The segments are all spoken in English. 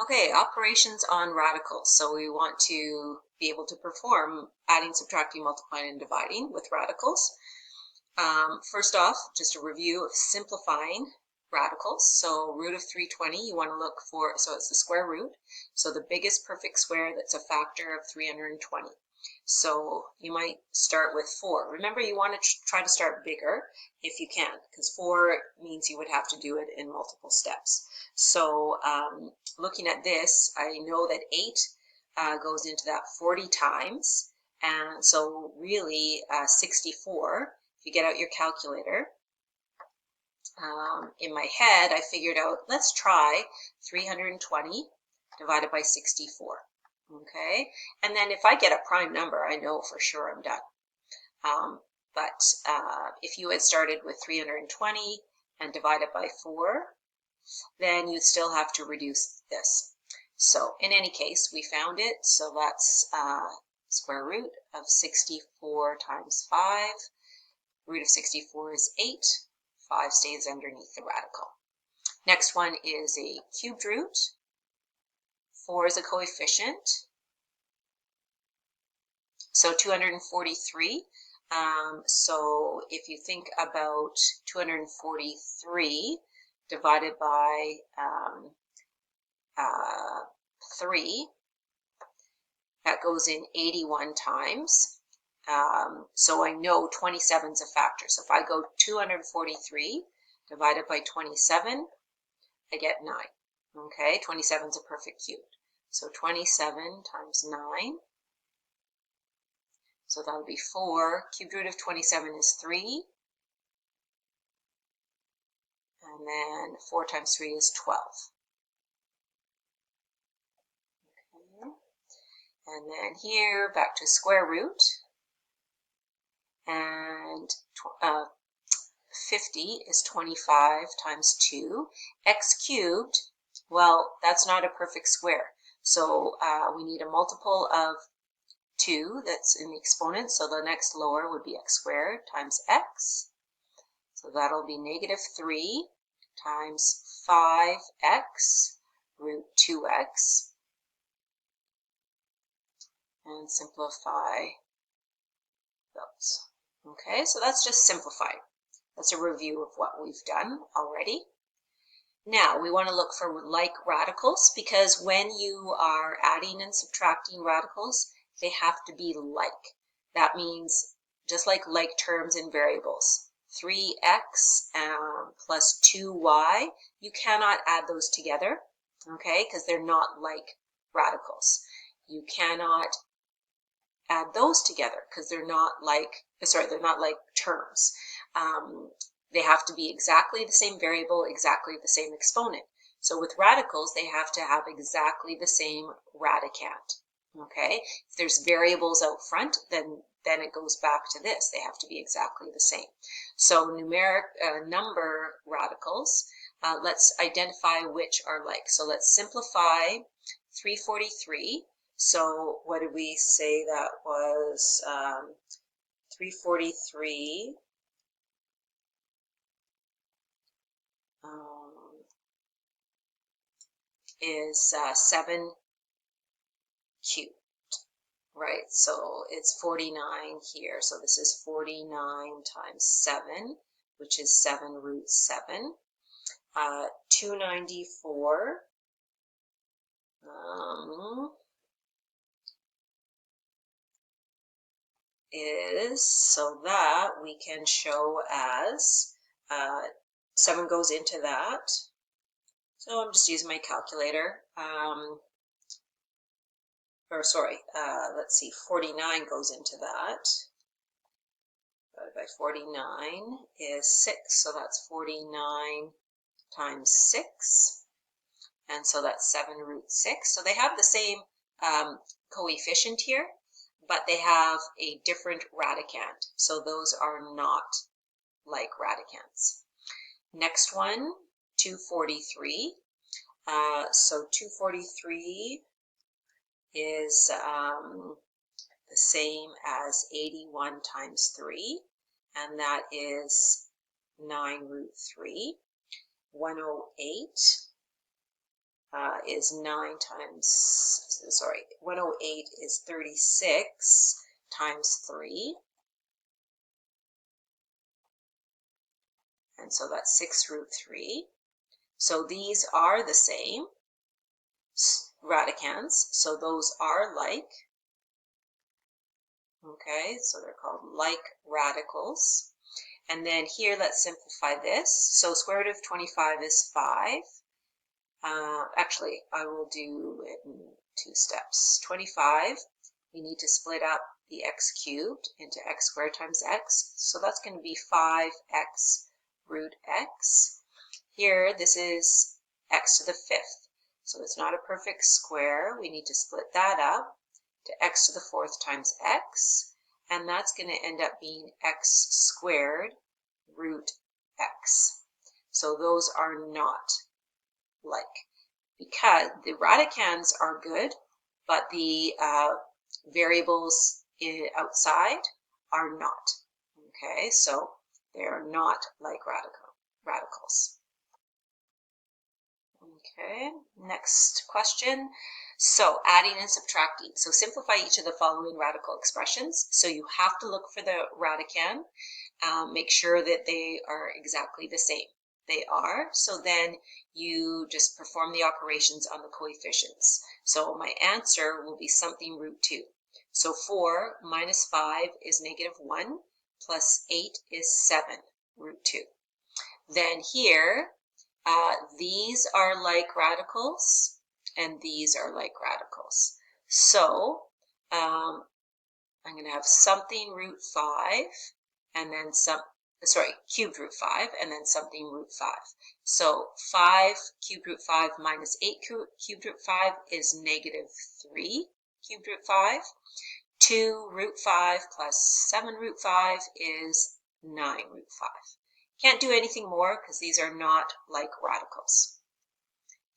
Okay, operations on radicals. So we want to be able to perform adding, subtracting, multiplying, and dividing with radicals. First off, just a review of simplifying radicals. So root of 320, you want to look for, so it's the square root. So the biggest perfect square that's a factor of 320. So you might start with 4. Remember, you want to try to start bigger if you can, because 4 means you would have to do it in multiple steps. So looking at this, I know that 8 goes into that 40 times. And so really 64, if you get out your calculator, in my head, I figured out, let's try 320 divided by 64. Okay, and then if I get a prime number, I know for sure I'm done. But if you had started with 320 and divided by 4, then you'd still have to reduce this. So in any case, we found it. So that's square root of 64 times 5. Root of 64 is 8. 5 stays underneath the radical. Next one is a cubed root. 4 is a coefficient. So 243. So if you think about 243 divided by 3, that goes in 81 times. So I know 27 is a factor. So if I go 243 divided by 27, I get 9. Okay, 27 is a perfect cube. So 27 times 9. So that would be 4. Cubed root of 27 is 3. And then 4 times 3 is 12. Okay. And then here, back to square root. And 50 is 25 times 2. X cubed, well, that's not a perfect square. So we need a multiple of 2 that's in the exponent. So the next lower would be x squared times x. So that'll be negative 3 times 5x root 2x. And simplify those. Okay, so that's just simplified. That's a review of what we've done already. Now we want to look for like radicals, because when you are adding and subtracting radicals, they have to be like. That means just like terms in variables. 3x plus 2y, you cannot add those together, okay, because they're not like radicals. You cannot add those together because they're not like terms. They have to be exactly the same variable, exactly the same exponent. So with radicals, they have to have exactly the same radicand. Okay, if there's variables out front, then it goes back to this. They have to be exactly the same. So numeric number radicals, let's identify which are like. So let's simplify 343. So what did we say that was? 343 is 7 cubed, right? So it's 49 here. So this is 49 times 7, which is 7 root 7. 294 is, so that we can show as 7 goes into that. So I'm just using my calculator. Let's see, 49 goes into that. Divided by 49 is 6, so that's 49 times 6. And so that's 7 root 6. So they have the same coefficient here, but they have a different radicand. So those are not like radicands. Next one, 243. So 243 is the same as 81 times 3, and that is 9 root 3. 108 is 108 is 36 times 3. And so that's 6 root 3. So these are the same radicands, so those are like. Okay, so they're called like radicals. And then here, let's simplify this. So square root of 25 is 5. Actually, I will do it in 2 steps. 25, we need to split up the x cubed into x squared times x. So that's going to be 5x root x. Here, this is x to the 5th. So it's not a perfect square. We need to split that up to x to the 4th times x. And that's going to end up being x squared root x. So those are not like, because the radicands are good, but the variables outside are not. Okay, so they are not like radicals. Okay, next question. So adding and subtracting. So simplify each of the following radical expressions. So you have to look for the radicand. Make sure that they are exactly the same. They are. So then you just perform the operations on the coefficients. So my answer will be something root 2. So 4 minus 5 is negative 1 plus 8 is 7 root 2. Then here, these are like radicals, and these are like radicals. So I'm going to have something root 5, and then cubed root 5, and then something root 5. So 5 cubed root 5 minus 8 cubed root 5 is negative 3 cubed root 5. 2 root 5 plus 7 root 5 is 9 root 5. Can't do anything more because these are not like radicals.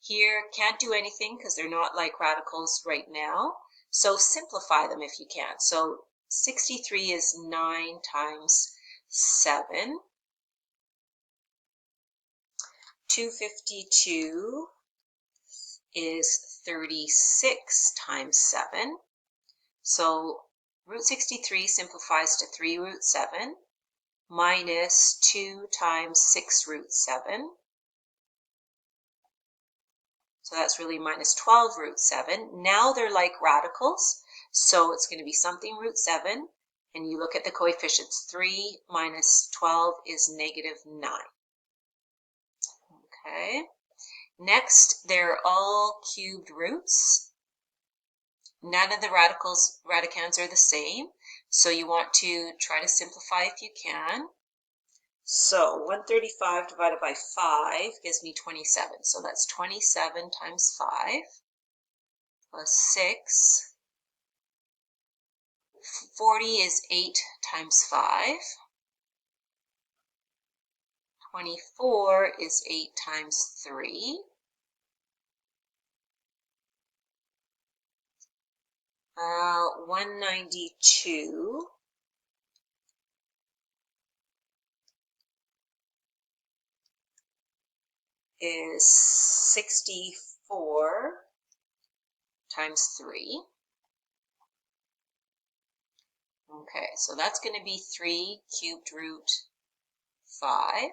Here, can't do anything because they're not like radicals right now. So simplify them if you can. So 63 is 9 times 7. 252 is 36 times 7. So root 63 simplifies to 3 root 7 minus 2 times 6 root 7. So that's really minus 12 root 7. Now they're like radicals, so it's going to be something root 7. And you look at the coefficients. 3 minus 12 is negative 9. Okay. Next, they're all cubed roots. None of the radicands are the same, so you want to try to simplify if you can. So 135 divided by 5 gives me 27. So that's 27 times 5 plus 6. 40 is 8 times 5. 24 is 8 times 3. 192 is 64 times 3. Okay, so that's going to be 3 cubed root 5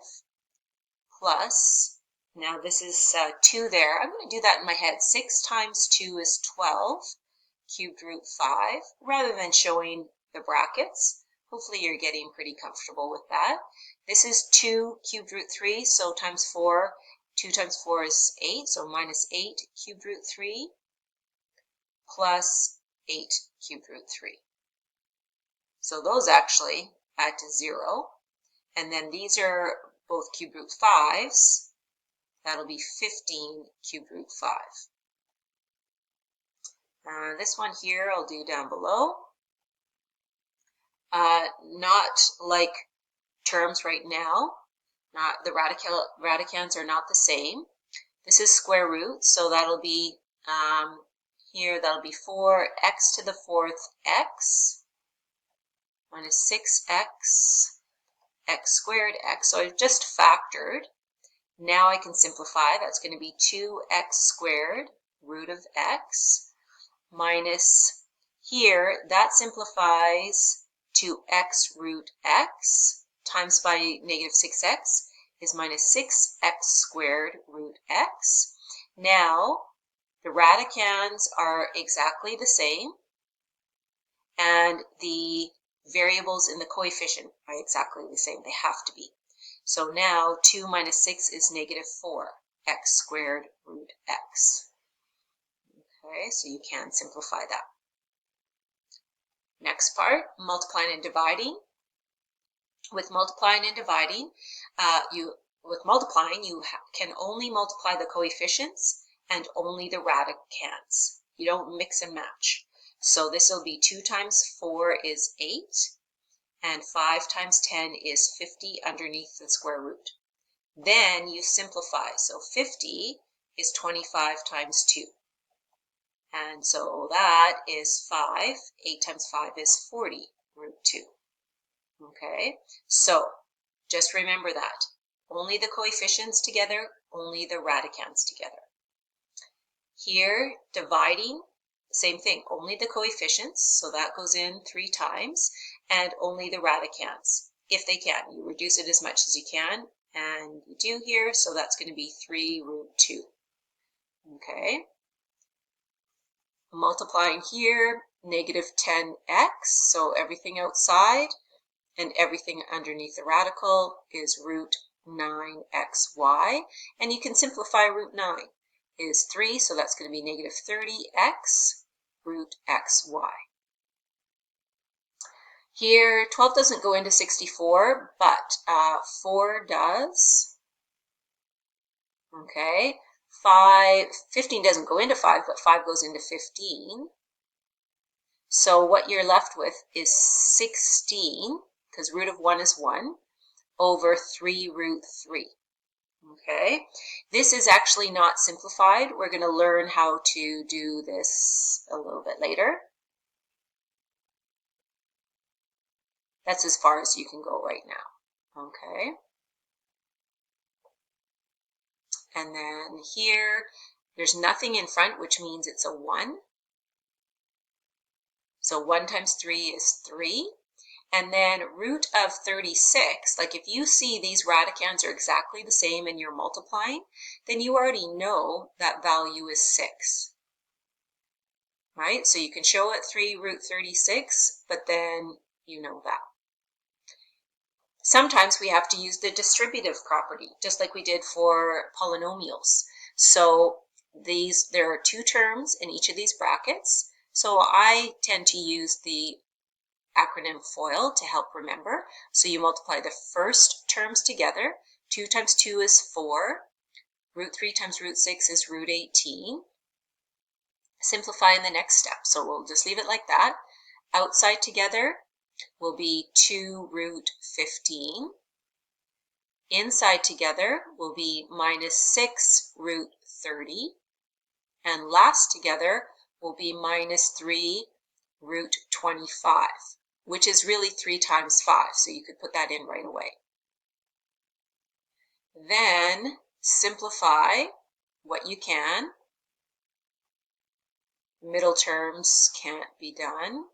plus, now this is 2 there. I'm going to do that in my head. 6 times 2 is 12 cubed root 5, rather than showing the brackets. Hopefully you're getting pretty comfortable with that. This is 2 cubed root 3, so times 4. 2 times 4 is 8, so minus 8 cubed root 3 plus 8 cubed root 3. So those actually add to 0. And then these are both cube root 5s. That'll be 15 cube root 5. This one here I'll do down below. Not like terms right now. Not the radicands are not the same. This is square root, so that'll be here. That'll be 4x to the 4th x minus 6x x squared x. So I've just factored. Now I can simplify. That's going to be 2x squared root of x minus, here, that simplifies to x root x times by negative 6x is minus 6x squared root x. Now, the radicands are exactly the same, and the variables in the coefficient are exactly the same. They have to be. So now 2 minus 6 is negative 4, x squared root x. Okay, so you can simplify that. Next part, multiplying and dividing. With multiplying and dividing, you can only multiply the coefficients and only the radicands. You don't mix and match. So this will be 2 times 4 is 8, and 5 times 10 is 50 underneath the square root. Then you simplify. So 50 is 25 times 2. And so that is 5. 8 times 5 is 40 root 2. Okay, so just remember that. Only the coefficients together, only the radicands together. Here, dividing, same thing, only the coefficients, so that goes in 3 times, and only the radicands. If they can, you reduce it as much as you can, and you do here, so that's going to be 3 root 2. Okay. Multiplying here, negative 10x, so everything outside and everything underneath the radical is root 9xy. And you can simplify root 9 is 3, so that's going to be negative 30x root xy. Here, 12 doesn't go into 64, but 4 does. Okay, 15 doesn't go into 5, but 5 goes into 15. So what you're left with is 16, because root of 1 is 1, over 3 root 3. Okay, this is actually not simplified. We're going to learn how to do this a little bit later. That's as far as you can go right now. Okay. And then here, there's nothing in front, which means it's a 1. So 1 times 3 is 3. And then root of 36, like if you see these radicands are exactly the same and you're multiplying, then you already know that value is 6. Right? So you can show it 3 root 36, but then you know that. Sometimes we have to use the distributive property, just like we did for polynomials. So there are 2 terms in each of these brackets. So I tend to use the acronym FOIL to help remember. So you multiply the first terms together. 2 times 2 is 4. Root 3 times root 6 is root 18. Simplify in the next step. So we'll just leave it like that. Outside together will be 2 root 15. Inside together will be minus 6 root 30. And last together will be minus 3 root 25, which is really 3 times 5, so you could put that in right away. Then simplify what you can. Middle terms can't be done.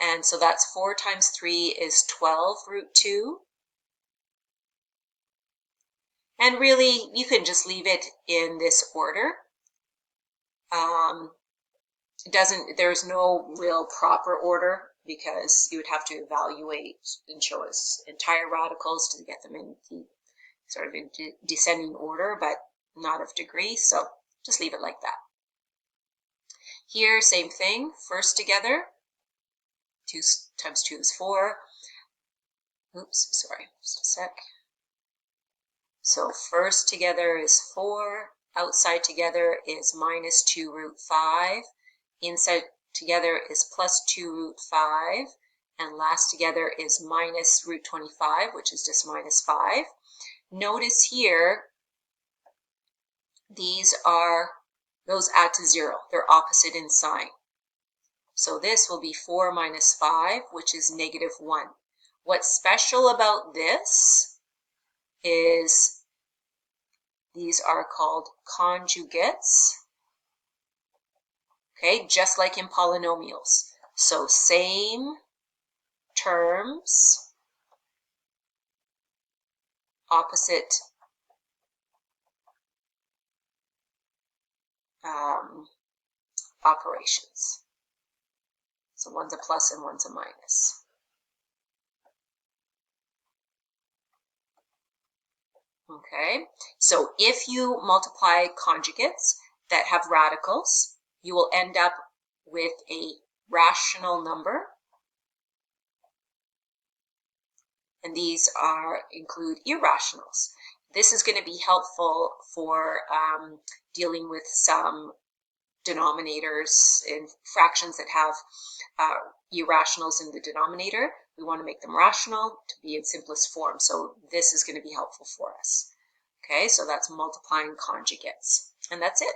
And so that's 4 times 3 is 12 root 2. And really, you can just leave it in this order. There's no real proper order because you would have to evaluate and show us entire radicals to get them in the sort of in descending order, but not of degree, so just leave it like that. Here, same thing, first together, 2 times 2 is 4. Oops, sorry, just a sec. So first together is 4, outside together is minus 2 root 5, inside together is plus 2 root 5, and last together is minus root 25, which is just minus 5. Notice here, those add to 0. They're opposite in sign. So this will be 4 minus 5, which is negative 1. What's special about this is these are called conjugates, okay, just like in polynomials. So same terms, opposite operations. So one's a plus and one's a minus. Okay, so if you multiply conjugates that have radicals, you will end up with a rational number. And these include irrationals. This is going to be helpful for dealing with some denominators in fractions that have irrationals in the denominator. We want to make them rational to be in simplest form. So this is going to be helpful for us. Okay, so that's multiplying conjugates. And that's it.